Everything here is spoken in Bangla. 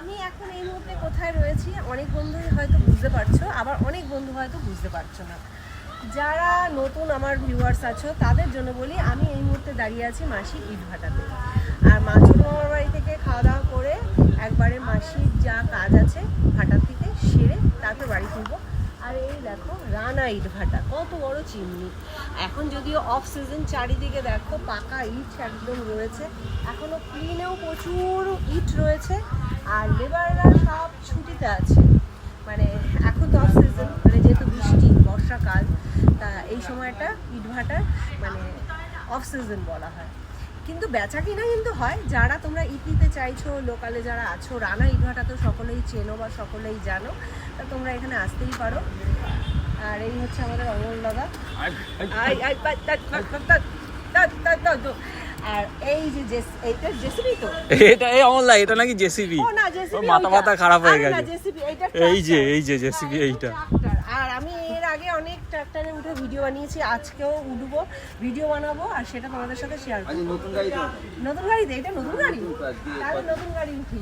আমি এখন এই মুহূর্তে কোথায় রয়েছি অনেক বন্ধুই হয়তো বুঝতে পারছো, আবার অনেক বন্ধু হয়তো বুঝতে পারছো না। যারা নতুন আমার ভিউয়ার্স আছো তাদের জন্য বলি, আমি এই মুহূর্তে দাঁড়িয়ে আছি মাসির ইটভাটাতে। আর মা ছোটো মামার বাড়ি থেকে খাওয়া দাওয়া করে একবারে মাসির যা কাজ আছে ভাটার থেকে সেরে তারপর বাড়ি ফিরবো। আর এই দেখো রানা ইটভাটা, কত বড় চিমনি। এখন যদিও অফ সিজন, চারিদিকে দেখো পাকা ইট একদম রয়েছে, এখনো ক্লিনেও প্রচুর ইট রয়েছে। আর লেবাররা সব ছুটিতে আছে, মানে এখন তো অফ সিজন, মানে যেহেতু বৃষ্টি বর্ষাকাল, তা এই সময়টা ইটভাটার মানে অফ সিজন বলা হয়। কিন্তু বেচা কিনা কিন্তু হয়। যারা তোমরা ইট নিতে চাইছো, লোকালে যারা আছো, রানা ইটভাটা তো সকলেই চেনো বা সকলেই জানো, তা তোমরা এখানে আসতেই পারো। আর এই হচ্ছে আমাদের অমল দাদা। আর এই যে এইটা জেসিবি, তো এটা এই অমল দা, এটা নাকি জেসিবি। ও না, জেসিবি মাথা মাথা খারাপ হয়ে গেছে। জেসিবি এইটা, এই যে জেসিবি এইটা। আর আমি এর আগে অনেক ট্রাক্টরে উঠে ভিডিও বানিয়েছি, আজকেও উঠবো, ভিডিও বানাবো আর সেটা তোমাদের সাথে শেয়ার করবো। নতুন গাড়িতে, এটা নতুন গাড়ি, তাহলে নতুন গাড়ি উঠি।